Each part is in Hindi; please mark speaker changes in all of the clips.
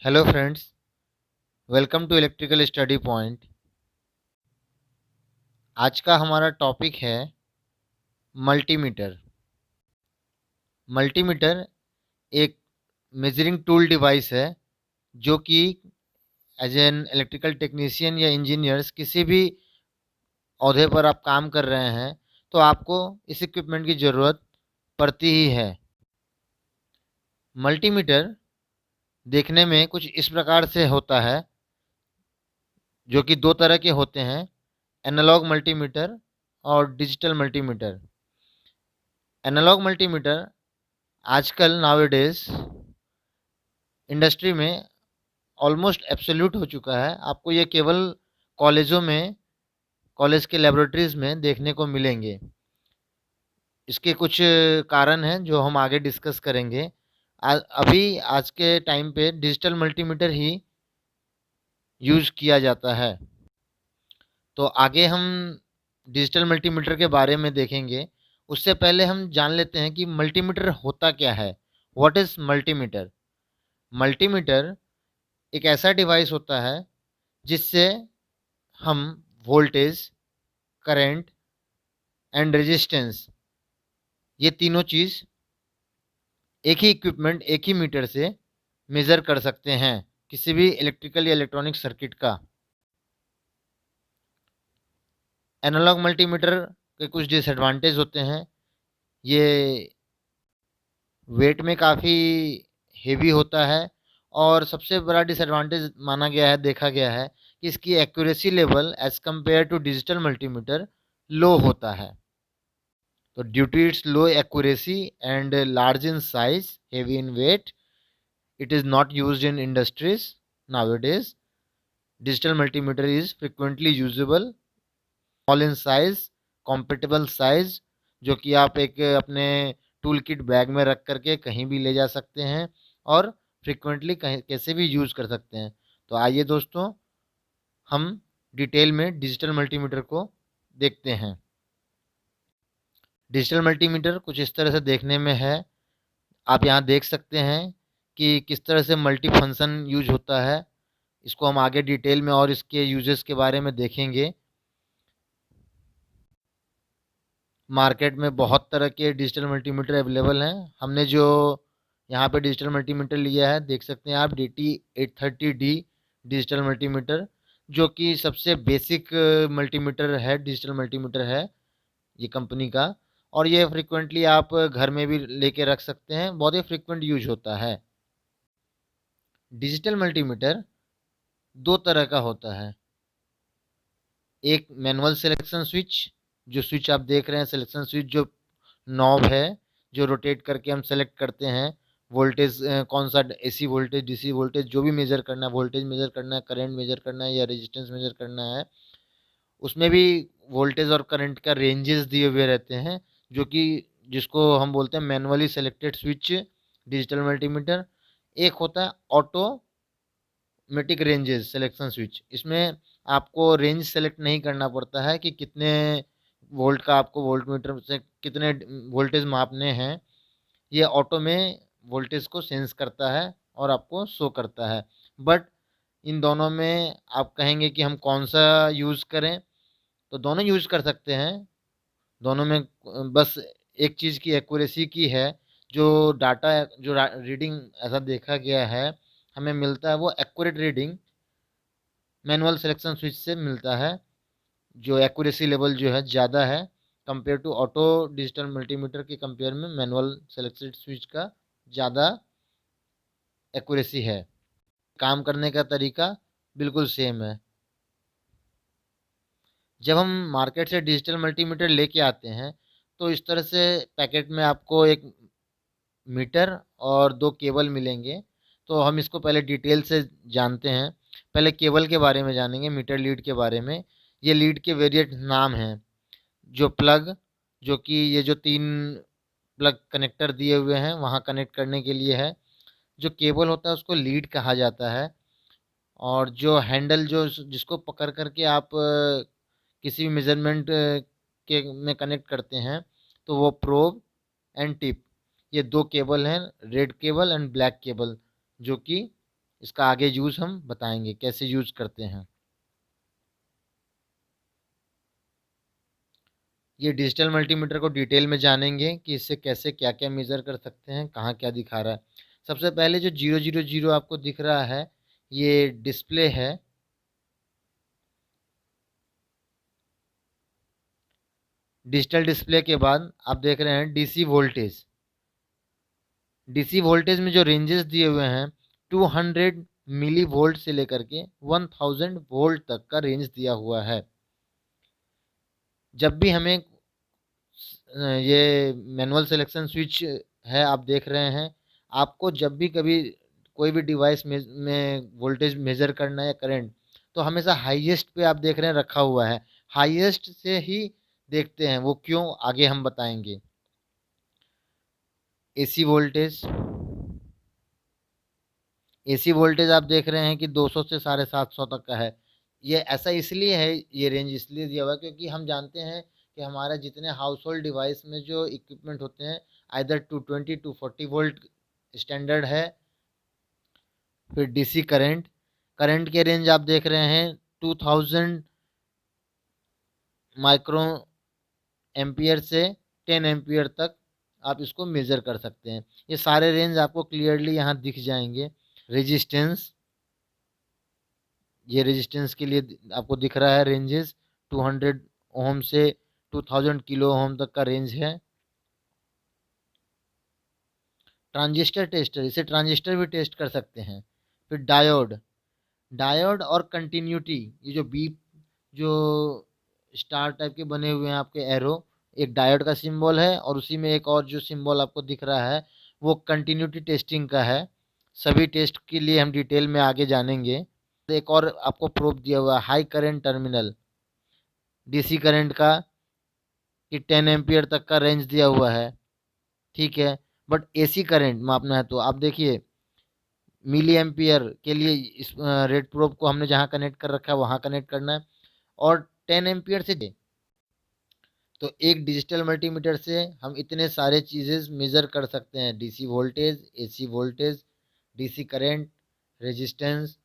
Speaker 1: Hello friends, welcome to electrical study point. आज का हमारा टॉपिक है मल्टीमीटर। मल्टीमीटर एक मेजरिंग टूल डिवाइस है जो कि एज एन इलेक्ट्रिकल टेक्नीशियन या इंजीनियर्स किसी भी ओहदे पर आप काम कर रहे हैं तो आपको इस इक्विपमेंट की ज़रूरत पड़ती ही है। मल्टीमीटर देखने में कुछ इस प्रकार से होता है, जो कि दो तरह के होते हैं, एनालॉग मल्टीमीटर और डिजिटल मल्टीमीटर। एनालॉग मल्टीमीटर आजकल नाउअडेज इंडस्ट्री में ऑलमोस्ट एब्सोल्यूट हो चुका है। आपको ये केवल कॉलेजों में, कॉलेज के लेबोरेटरीज में देखने को मिलेंगे। इसके कुछ कारण हैं जो हम आगे डिस्कस करेंगे। अभी आज के टाइम पे डिजिटल मल्टीमीटर ही यूज़ किया जाता है। तो आगे हम डिजिटल मल्टीमीटर के बारे में देखेंगे। उससे पहले हम जान लेते हैं कि मल्टीमीटर होता क्या है। What is multimeter? मल्टीमीटर एक ऐसा डिवाइस होता है जिससे हम वोल्टेज, करंट एंड रेजिस्टेंस, ये तीनों चीज़ एक ही इक्विपमेंट, एक ही मीटर से मेज़र कर सकते हैं किसी भी इलेक्ट्रिकल या इलेक्ट्रॉनिक सर्किट का। एनालॉग मल्टीमीटर के कुछ डिसएडवांटेज होते हैं। ये वेट में काफ़ी हेवी होता है और सबसे बड़ा डिसएडवांटेज माना गया है, देखा गया है कि इसकी accuracy level as compare to digital multimeter low होता है। So due to its low accuracy and large in size, heavy in weight, it is not used in industries nowadays. Digital multimeter is frequently usable, small in size, compatible size, जो कि आप एक अपने टूल किट बैग में रख करके कहीं भी ले जा सकते हैं और फ्रिक्वेंटली कहीं कैसे भी यूज़ कर सकते हैं। तो आइए दोस्तों, हम डिटेल में डिजिटल मल्टीमीटर को देखते हैं। डिजिटल मल्टीमीटर कुछ इस तरह से देखने में है। आप यहाँ देख सकते हैं कि किस तरह से मल्टी फंक्शन यूज होता है। इसको हम आगे डिटेल में और इसके यूजेस के बारे में देखेंगे। मार्केट में बहुत तरह के डिजिटल मल्टीमीटर अवेलेबल हैं। हमने जो यहाँ पे डिजिटल मल्टीमीटर लिया है, देख सकते हैं आप, DT830D डिजिटल मल्टीमीटर, जो कि सबसे बेसिक मल्टीमीटर है, डिजिटल मल्टीमीटर है ये कंपनी का। और ये फ्रिक्वेंटली आप घर में भी लेके रख सकते हैं, बहुत ही फ्रिक्वेंट यूज होता है। डिजिटल मल्टीमीटर दो तरह का होता है। एक मैनुअल सिलेक्शन स्विच, जो स्विच आप देख रहे हैं, सिलेक्शन स्विच जो नॉब है, जो रोटेट करके हम सेलेक्ट करते हैं वोल्टेज, कौन सा एसी वोल्टेज, डीसी वोल्टेज, जो भी मेजर करना है, वोल्टेज मेजर करना है, करंट मेजर करना है या रेजिस्टेंस मेजर करना है। उसमें भी वोल्टेज और करंट का रेंजेस दिए हुए रहते हैं, जो कि जिसको हम बोलते हैं manually selected switch digital multimeter. एक होता है auto matic ranges selection switch. इसमें आपको रेंज सेलेक्ट नहीं करना पड़ता है कि कितने वोल्ट का आपको वोल्ट मीटर से कितने वोल्टेज मापने हैं। ये ऑटो में वोल्टेज को सेंस करता है और आपको शो करता है। बट इन दोनों में आप कहेंगे कि हम कौन सा यूज़ करें, तो दोनों यूज़ कर सकते हैं। दोनों में बस एक चीज़ की एक्यूरेसी की है, जो डाटा, जो रीडिंग ऐसा देखा गया है हमें मिलता है, वो accurate reading manual selection switch से मिलता है, जो एक्यूरेसी लेवल जो है ज़्यादा है compare to auto digital multimeter के कंपेयर में मैनुअल सिलेक्टेड स्विच का ज़्यादा एक्यूरेसी है। काम करने का तरीका बिल्कुल सेम है। जब हम मार्केट से डिजिटल मल्टीमीटर लेके आते हैं तो इस तरह से पैकेट में आपको एक मीटर और दो केबल मिलेंगे। तो हम इसको पहले डिटेल से जानते हैं। पहले केबल के बारे में जानेंगे, मीटर लीड के बारे में। ये लीड के वेरिएट नाम हैं। जो प्लग, जो कि ये जो तीन प्लग कनेक्टर दिए हुए हैं वहाँ कनेक्ट करने के लिए है। जो केबल होता है उसको लीड कहा जाता है। और जो हैंडल, जो जिसको पकड़ करके आप किसी भी मेजरमेंट के में कनेक्ट करते हैं, तो वो प्रोब एंड टिप, ये दो केबल हैं, red cable and black cable, जो कि इसका आगे यूज़ हम बताएंगे कैसे यूज़ करते हैं। ये डिजिटल मल्टीमीटर को डिटेल में जानेंगे कि इससे कैसे क्या क्या मेज़र कर सकते हैं, कहाँ क्या दिखा रहा है। सबसे पहले जो 000 आपको दिख रहा है ये डिस्प्ले है। डिजिटल डिस्प्ले के बाद आप देख रहे हैं डीसी वोल्टेज। डीसी वोल्टेज में जो रेंजेस दिए हुए हैं 200 मिली वोल्ट से लेकर के 1000 वोल्ट तक का रेंज दिया हुआ है। जब भी हमें ये मैनुअल सिलेक्शन स्विच है, आप देख रहे हैं, आपको जब भी कभी कोई भी डिवाइस में वोल्टेज मेजर करना है या करंट, तो हमेशा हाईएस्ट पे आप देख रहे हैं रखा हुआ है। हाईएस्ट से ही देखते हैं, वो क्यों आगे हम बताएंगे। एसी वोल्टेज, एसी वोल्टेज आप देख रहे हैं कि 200 से 750 तक का है। ये ऐसा इसलिए है, ये रेंज इसलिए दिया हुआ है क्योंकि हम जानते हैं कि हमारा जितने हाउस होल्ड डिवाइस में जो इक्विपमेंट होते हैं आइदर 220 240 वोल्ट स्टैंडर्ड है। फिर डीसी करंट, करंट के रेंज आप देख रहे हैं 2000 माइक्रो एम्पियर से 10 एम्पियर तक आप इसको मेज़र कर सकते हैं। ये सारे रेंज आपको क्लियरली यहाँ दिख जाएंगे। रेजिस्टेंस, ये रेजिस्टेंस के लिए आपको दिख रहा है रेंजेस 200 ओम से 2000 किलो ओम तक का रेंज है। ट्रांजिस्टर टेस्टर, इसे ट्रांजिस्टर भी टेस्ट कर सकते हैं। फिर डायोड, डायोड और कंटिन्यूटी, ये जो बीप जो स्टार टाइप के बने हुए हैं आपके एरो, एक डायोड का सिंबल है और उसी में एक और जो सिंबल आपको दिख रहा है वो कंटिन्यूटी टेस्टिंग का है। सभी टेस्ट के लिए हम डिटेल में आगे जानेंगे। एक और आपको प्रूफ दिया हुआ है high current terminal, DC current का कि 10 एम्पियर तक का रेंज दिया हुआ है, ठीक है। बट एसी करंट मापना है तो आप देखिए मिली एम्पियर के लिए इस रेड प्रोब को हमने जहाँ कनेक्ट कर रखा है वहाँ कनेक्ट करना है और 10 एम्पियर से तो एक डिजिटल मल्टीमीटर से हम इतने सारे चीज़ें मेज़र कर सकते हैं। DC voltage, AC voltage, DC current, resistance,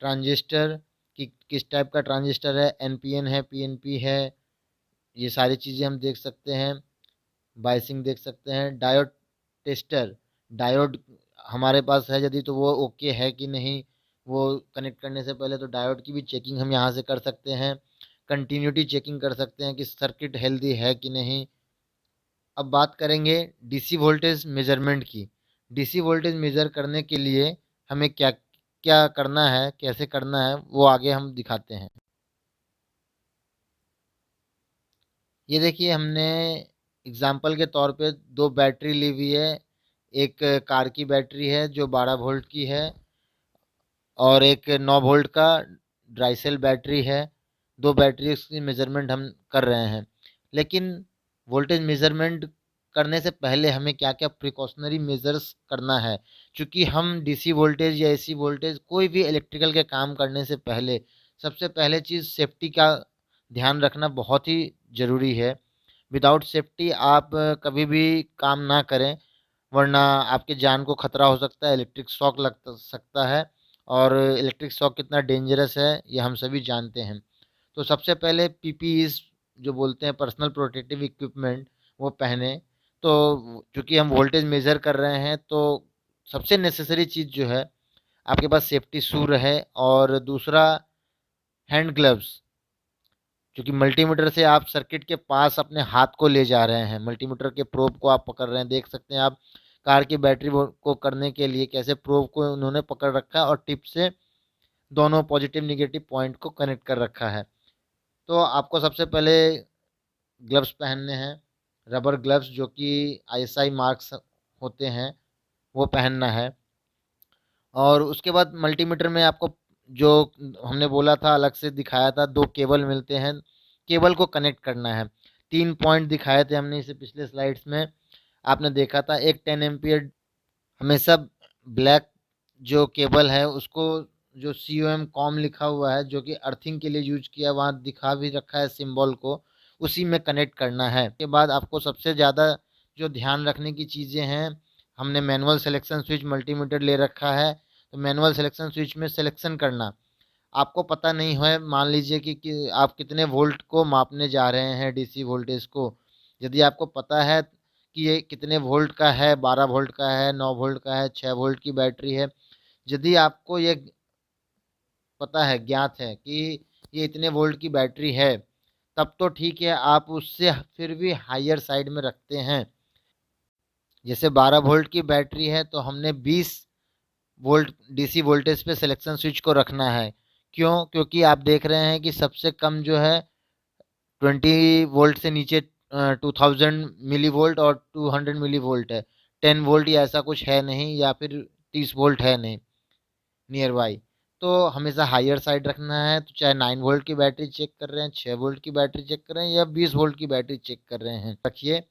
Speaker 1: transistor कि किस टाइप का ट्रांजिस्टर है, एनपीएन है, पीएनपी है, ये सारी चीज़ें हम देख सकते हैं। बाइसिंग देख सकते हैं। डायोड टेस्टर, डायोड हमारे पास है यदि तो वो ओके है कि नहीं, वो कनेक्ट करने से पहले तो डायोड की भी चेकिंग हम यहाँ से कर सकते हैं। कंटिन्यूटी चेकिंग कर सकते हैं कि सर्किट हेल्दी है कि नहीं। अब बात करेंगे डीसी वोल्टेज मेजरमेंट की। डीसी वोल्टेज मेजर करने के लिए हमें क्या क्या करना है, कैसे करना है, वो आगे हम दिखाते हैं। ये देखिए हमने एग्जाम्पल के तौर पे दो बैटरी ली हुई है। एक कार की बैटरी है जो 12 वोल्ट की है और एक 9 वोल्ट का ड्राई सेल बैटरी है। दो बैटरी की मेज़रमेंट हम कर रहे हैं, लेकिन वोल्टेज मेज़रमेंट करने से पहले हमें क्या क्या प्रिकॉशनरी मेजर्स करना है। क्योंकि हम डीसी वोल्टेज या एसी वोल्टेज कोई भी इलेक्ट्रिकल के काम करने से पहले सबसे पहले चीज़ सेफ्टी का ध्यान रखना बहुत ही ज़रूरी है। विदाउट सेफ्टी आप कभी भी काम ना करें, वरना आपके जान को खतरा हो सकता है, इलेक्ट्रिक शॉक लग सकता है। और इलेक्ट्रिक शॉक कितना डेंजरस है ये हम सभी जानते हैं। तो सबसे पहले पीपीईज जो बोलते हैं पर्सनल प्रोटेक्टिव इक्विपमेंट वो पहने। तो चूँकि हम वोल्टेज मेज़र कर रहे हैं तो सबसे नेसेसरी चीज़ जो है आपके पास सेफ्टी शू रहे और दूसरा हैंड ग्लव्स। क्योंकि मल्टीमीटर से आप सर्किट के पास अपने हाथ को ले जा रहे हैं, मल्टीमीटर के प्रोब को आप पकड़ रहे हैं। देख सकते हैं आप कार की बैटरी को करने के लिए कैसे प्रोब को उन्होंने पकड़ रखा है और टिप से दोनों पॉजिटिव निगेटिव पॉइंट को कनेक्ट कर रखा है। तो आपको सबसे पहले ग्लव्स पहनने हैं, रबर ग्लव्स जो कि आईएसआई मार्क्स होते हैं वो पहनना है। और उसके बाद मल्टीमीटर में आपको जो हमने बोला था अलग से दिखाया था, दो केबल मिलते हैं, केबल को कनेक्ट करना है। 3 पॉइंट दिखाए थे हमने इसे पिछले स्लाइड्स में, आपने देखा था। एक 10 एम्पियर हमेशा ब्लैक जो केबल है उसको जो COM कॉम लिखा हुआ है जो कि अर्थिंग के लिए यूज किया, वहाँ दिखा भी रखा है सिंबल को, उसी में कनेक्ट करना है। उसके बाद आपको सबसे ज़्यादा जो ध्यान रखने की चीज़ें हैं, हमने मैनुअल सिलेक्शन स्विच मल्टीमीटर ले रखा है, तो तो मैनुअल सिलेक्शन स्विच में सिलेक्शन करना, आपको पता नहीं है, मान लीजिए कि आप कितने वोल्ट को मापने जा रहे हैं डीसी वोल्टेज को, यदि आपको पता है कि ये कितने वोल्ट का है, 12 वोल्ट का है, 9 वोल्ट का है, 6 वोल्ट की बैटरी है, यदि आपको ये पता है, ज्ञात है कि ये इतने वोल्ट की बैटरी है, तब तो ठीक है, आप उससे फिर भी हायर साइड में रखते हैं। जैसे 12 वोल्ट की बैटरी है तो हमने 20 वोल्ट डीसी वोल्टेज पे सिलेक्शन स्विच को रखना है। क्यों? क्योंकि आप देख रहे हैं कि सबसे कम जो है 20 वोल्ट से नीचे 2000 मिली वोल्ट और 200 मिली वोल्ट है। 10 वोल्ट या ऐसा कुछ है नहीं, या फिर 30 वोल्ट है नहीं नियर बाई। तो हमेशा हायर साइड रखना है। तो चाहे 9 वोल्ट की बैटरी चेक कर रहे हैं, 6 वोल्ट की बैटरी चेक कर रहे हैं, या 20 वोल्ट की बैटरी चेक कर रहे हैं, रखिए।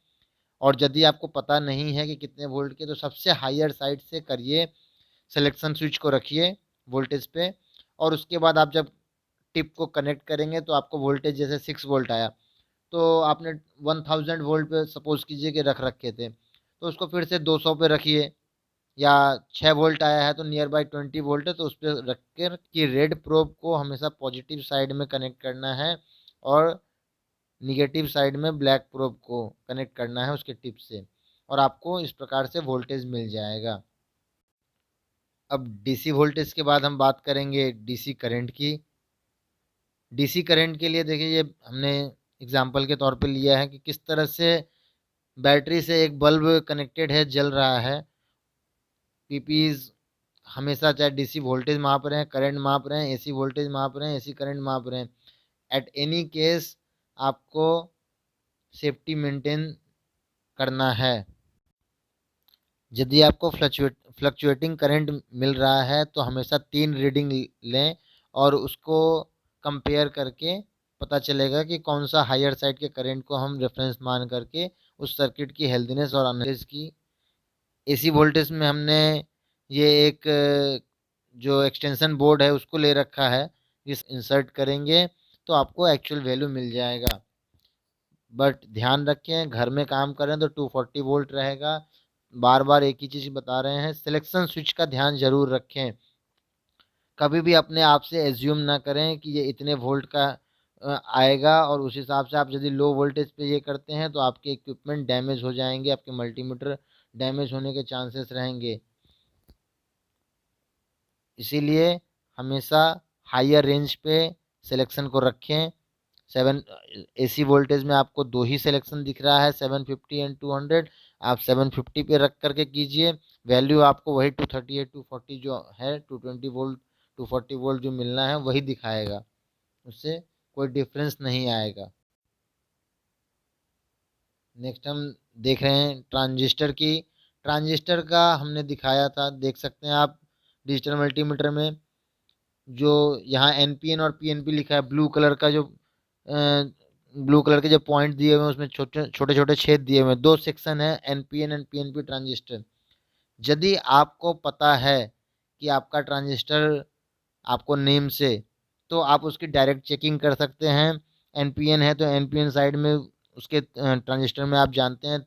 Speaker 1: और यदि आपको पता नहीं है कि कितने वोल्ट के, तो सबसे हायर साइड से करिए, सिलेक्शन स्विच को रखिए वोल्टेज पे। और उसके बाद आप जब टिप को कनेक्ट करेंगे तो आपको वोल्टेज जैसे 6 वोल्ट आया, तो आपने 1000 वोल्ट पे सपोज कीजिए कि रख रखे थे, तो उसको फिर से 200 पे रखिए। या 6 वोल्ट आया है तो नियर बाई 20 वोल्ट है, तो उस पर रख कर कि रेड प्रोब को हमेशा पॉजिटिव साइड में कनेक्ट करना है, और निगेटिव साइड में ब्लैक प्रोब को कनेक्ट करना है उसके टिप से, और आपको इस प्रकार से वोल्टेज मिल जाएगा। अब डीसी वोल्टेज के बाद हम बात करेंगे डीसी करंट की। डीसी करंट के लिए देखिए, ये हमने एग्जांपल के तौर पे लिया है कि किस तरह से बैटरी से एक बल्ब कनेक्टेड है, जल रहा है। पीपीज हमेशा चाहे डीसी वोल्टेज माप रहे हैं, करंट माप रहे हैं, एसी वोल्टेज माप रहे हैं, एसी करंट माप रहे हैं, एट एनी केस आपको सेफ्टी मेंटेन करना है। यदि आपको फ्लक्चुएटिंग करंट मिल रहा है तो हमेशा 3 रीडिंग लें, और उसको कंपेयर करके पता चलेगा कि कौन सा हायर साइड के करंट को हम रेफरेंस मान करके उस सर्किट की हेल्दीनेस और अनहेल्दीनेस की। एसी वोल्टेज में हमने ये एक जो एक्सटेंशन बोर्ड है उसको ले रखा है, इस इंसर्ट करेंगे तो आपको एक्चुअल वैल्यू मिल जाएगा। बट ध्यान रखें, घर में काम करें तो 240 वोल्ट रहेगा। बार बार एक ही चीज़ बता रहे हैं, सिलेक्शन स्विच का ध्यान जरूर रखें। कभी भी अपने आप से एज्यूम ना करें कि ये इतने वोल्ट का आएगा, और उस हिसाब से आप यदि लो वोल्टेज पे ये करते हैं तो आपके इक्विपमेंट डैमेज हो जाएंगे, आपके मल्टीमीटर डैमेज होने के चांसेस रहेंगे। इसीलिए हमेशा हायर रेंज पे सिलेक्शन को रखें। 7 एसी वोल्टेज में आपको दो ही सिलेक्शन दिख रहा है, 750 एंड 200। आप 750 पे रख करके कीजिए, वैल्यू आपको वही 238 240 जो है, 220 वोल्ट 240 वोल्ट जो मिलना है वही दिखाएगा, उससे कोई डिफरेंस नहीं आएगा। नेक्स्ट हम देख रहे हैं ट्रांजिस्टर की। ट्रांजिस्टर का हमने दिखाया था, देख सकते हैं आप डिजिटल मल्टीमीटर में, जो यहाँ एनपीएन और पीएनपी लिखा है, ब्लू कलर के जो पॉइंट दिए हुए हैं उसमें छोटे छोटे छोटे छेद दिए हुए हैं, दो सेक्शन है एनपीएन एंड पीएनपी ट्रांजिस्टर। यदि आपको पता है कि आपका ट्रांजिस्टर आपको नेम से, तो आप उसकी डायरेक्ट चेकिंग कर सकते हैं। एनपीएन है तो एनपीएन साइड में उसके ट्रांजिस्टर में आप जानते हैं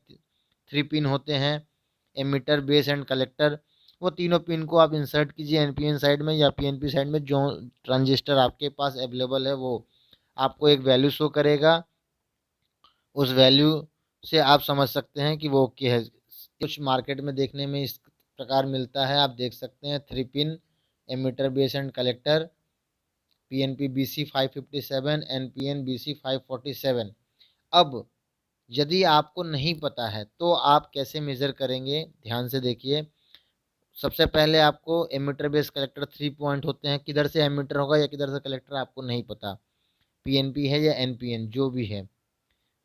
Speaker 1: 3 पिन होते हैं, एमिटर, बेस एंड कलेक्टर। वो तीनों पिन को आप इंसर्ट कीजिए एनपीएन साइड में या पीएनपी साइड में, जो ट्रांजिस्टर आपके पास अवेलेबल है वो आपको एक वैल्यू शो करेगा। उस वैल्यू से आप समझ सकते हैं कि वो ओके है। कुछ मार्केट में देखने में इस प्रकार मिलता है, आप देख सकते हैं 3 pin emitter, base and collector, PNP BC 557, NPN BC 547। अब यदि आपको नहीं पता है तो आप कैसे मेजर करेंगे, ध्यान से देखिए। सबसे पहले आपको एमिटर बेस कलेक्टर 3 पॉइंट होते हैं, किधर से एमिटर होगा या किधर से कलेक्टर आपको नहीं पता, पीएनपी है या एनपीएन जो भी है।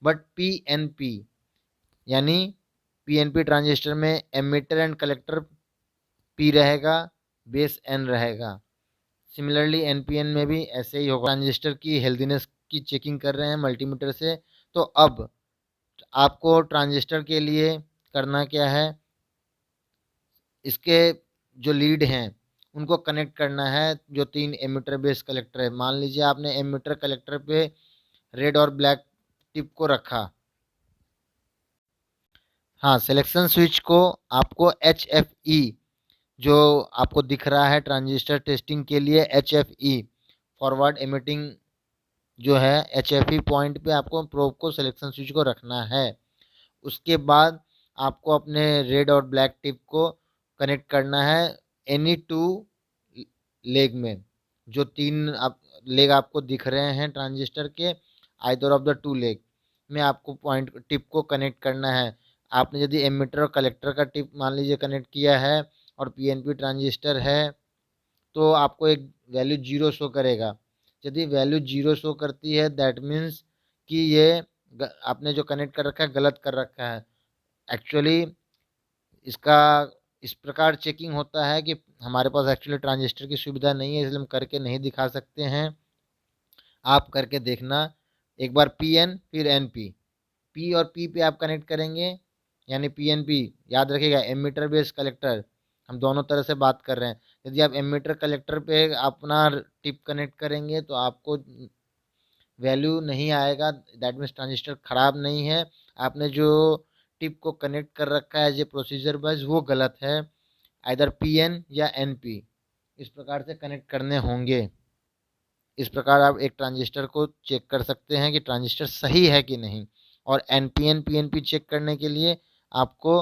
Speaker 1: बट पीएनपी यानी पीएनपी ट्रांजिस्टर में एमिटर एंड कलेक्टर पी रहेगा, बेस एन रहेगा। सिमिलरली एनपीएन में भी ऐसे ही होगा। ट्रांजिस्टर की हेल्दीनेस की चेकिंग कर रहे हैं मल्टीमीटर से, तो अब आपको ट्रांजिस्टर के लिए करना क्या है, इसके जो लीड हैं उनको कनेक्ट करना है, जो 3 एमिटर बेस कलेक्टर है। मान लीजिए आपने एमिटर कलेक्टर पे रेड और ब्लैक टिप को रखा। हाँ, सिलेक्शन स्विच को आपको एच एफ ई जो आपको दिख रहा है ट्रांजिस्टर टेस्टिंग के लिए HFE फॉरवर्ड एमिटिंग जो है, HFE पॉइंट पे आपको प्रोब को सिलेक्शन स्विच को रखना है। उसके बाद आपको अपने रेड और ब्लैक टिप को कनेक्ट करना है एनी टू लेग में। जो तीन लेग आपको दिख रहे हैं ट्रांजिस्टर के, either of the two leg में आपको पॉइंट टिप को कनेक्ट करना है। आपने यदि एमिटर और कलेक्टर का टिप मान लीजिए कनेक्ट किया है और PNP ट्रांजिस्टर है, तो आपको एक वैल्यू 0 शो करेगा। यदि वैल्यू 0 शो करती है, दैट मीन्स कि ये आपने जो कनेक्ट कर रखा है गलत कर रखा है। एक्चुअली इसका इस प्रकार चेकिंग होता है कि हमारे पास एक्चुअली ट्रांजिस्टर की सुविधा नहीं है, इसलिए हम करके नहीं दिखा सकते हैं। आप करके देखना एक बार PN फिर NP, P और P पे आप कनेक्ट करेंगे, यानी PNP याद रखिएगा एमीटर बेस कलेक्टर, हम दोनों तरह से बात कर रहे हैं। यदि आप एमीटर कलेक्टर पे अपना टिप कनेक्ट करेंगे तो आपको वैल्यू नहीं आएगा, दैट मीन्स ट्रांजिस्टर ख़राब नहीं है। आपने जो टिप को कनेक्ट कर रखा है एज ए प्रोसीजर वाइज वो गलत है। आइदर PN या NP इस प्रकार से कनेक्ट करने होंगे। इस प्रकार आप एक ट्रांजिस्टर को चेक कर सकते हैं कि ट्रांजिस्टर सही है कि नहीं। और NPN PNP चेक करने के लिए आपको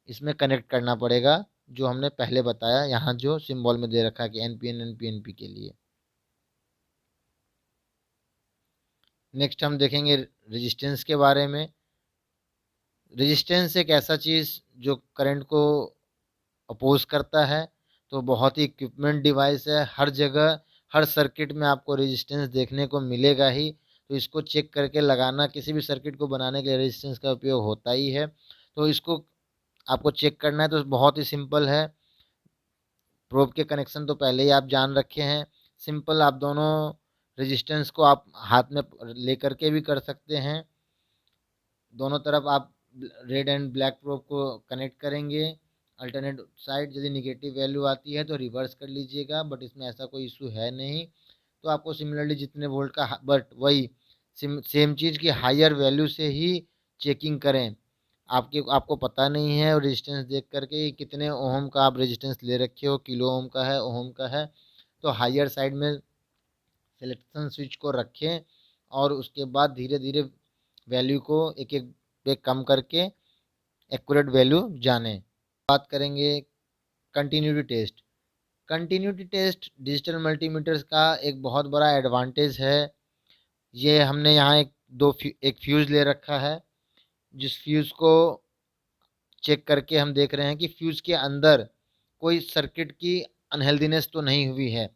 Speaker 1: इसमें कनेक्ट करना पड़ेगा, जो हमने पहले बताया, यहाँ जो सिंबल में दे रखा है कि NPN NPNP के लिए। नेक्स्ट हम देखेंगे रेजिस्टेंस के बारे में। रेजिस्टेंस एक ऐसा चीज़ जो करंट को अपोज करता है, तो बहुत ही इक्विपमेंट डिवाइस है। हर जगह हर सर्किट में आपको रेजिस्टेंस देखने को मिलेगा ही, तो इसको चेक करके लगाना, किसी भी सर्किट को बनाने के लिए रेजिस्टेंस का उपयोग होता ही है। तो इसको आपको चेक करना है तो बहुत ही सिंपल है। प्रोब के कनेक्शन तो पहले ही आप जान रखे हैं। सिंपल आप दोनों रेजिस्टेंस को आप हाथ में लेकर के भी कर सकते हैं। दोनों तरफ आप रेड एंड ब्लैक प्रोब को कनेक्ट करेंगे। अल्टरनेट साइड यदि निगेटिव वैल्यू आती है तो रिवर्स कर लीजिएगा, बट इसमें ऐसा कोई इशू है नहीं। तो आपको सिमिलरली जितने वोल्ट का, बट वही सेम चीज़ की हायर वैल्यू से ही चेकिंग करें। आपको पता नहीं है रेजिस्टेंस देख करके कितने ओम का आप रेजिस्टेंस ले रखे हो, किलो ओम का है, ओम का है, तो हायर साइड में सिलेक्शन स्विच को रखें और उसके बाद धीरे धीरे वैल्यू को एक एक पे कम करके एक्यूरेट वैल्यू जाने। बात करेंगे continuity test. Continuity test digital multimeters का एक बहुत बड़ा एडवांटेज है। ये हमने यहाँ एक फ्यूज़ ले रखा है, जिस फ्यूज़ को चेक करके हम देख रहे हैं कि फ्यूज़ के अंदर कोई सर्किट की अनहेल्दीनेस तो नहीं हुई है।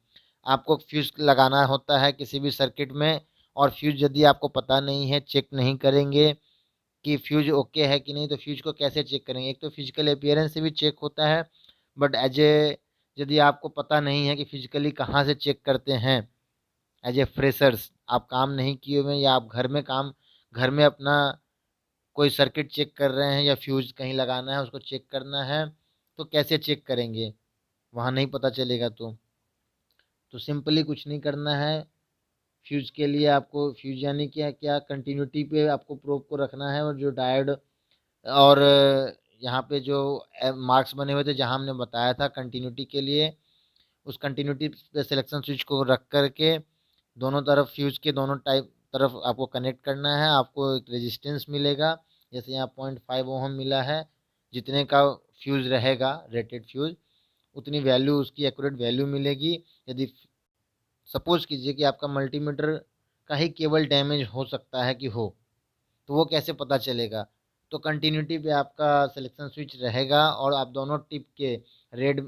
Speaker 1: आपको फ्यूज़ लगाना होता है किसी भी सर्किट में, और फ्यूज़ यदि आपको पता नहीं है, चेक नहीं करेंगे कि फ्यूज ओके है कि नहीं, तो फ्यूज को कैसे चेक करेंगे। एक तो फिजिकल अपीयरेंस से भी चेक होता है, बट एज ए यदि आपको पता नहीं है कि फिजिकली कहाँ से चेक करते हैं, एज ए फ्रेशर्स आप काम नहीं किए हुए या आप घर में अपना कोई सर्किट चेक कर रहे हैं या फ्यूज कहीं लगाना है उसको चेक करना है, तो कैसे चेक करेंगे, वहाँ नहीं पता चलेगा। तो सिंपली कुछ नहीं करना है। फ्यूज के लिए आपको फ्यूज यानी क्या क्या कंटिन्यूटी पे आपको प्रोब को रखना है, और जो डायोड और यहाँ पे जो मार्क्स बने हुए थे जहाँ हमने बताया था कंटिन्यूटी के लिए, उस कंटिन्यूटी पे सिलेक्शन स्विच को रख करके दोनों तरफ फ्यूज के दोनों टाइप तरफ आपको कनेक्ट करना है। आपको एक रेजिस्टेंस मिलेगा, जैसे यहाँ 0.5 ओहम मिला है, जितने का फ्यूज रहेगा रेटेड फ्यूज उतनी वैल्यू, उसकी एक्यूरेट वैल्यू मिलेगी। यदि सपोज कीजिए कि आपका मल्टीमीटर का ही केबल डैमेज हो सकता है कि हो, तो वो कैसे पता चलेगा। तो कंटिन्यूटी पे आपका सिलेक्शन स्विच रहेगा और आप दोनों टिप के, रेड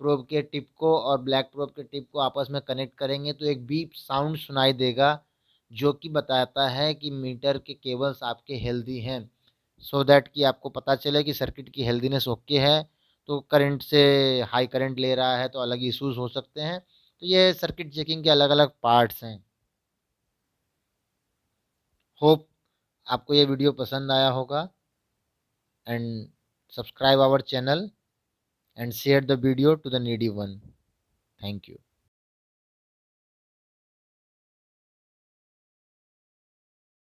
Speaker 1: प्रोब के टिप को और ब्लैक प्रोब के टिप को आपस में कनेक्ट करेंगे तो एक बीप साउंड सुनाई देगा, जो कि बताता है कि मीटर के केबल्स आपके हेल्दी हैं। सो दैट कि आपको पता चले कि सर्किट की हेल्दीनेस ओके है। तो करंट से हाई करंट ले रहा है तो अलग इश्यूज हो सकते हैं। तो ये सर्किट चेकिंग के अलग अलग पार्ट्स हैं। होप आपको ये वीडियो पसंद आया होगा, and subscribe our channel and share the video to the needy one. Thank you.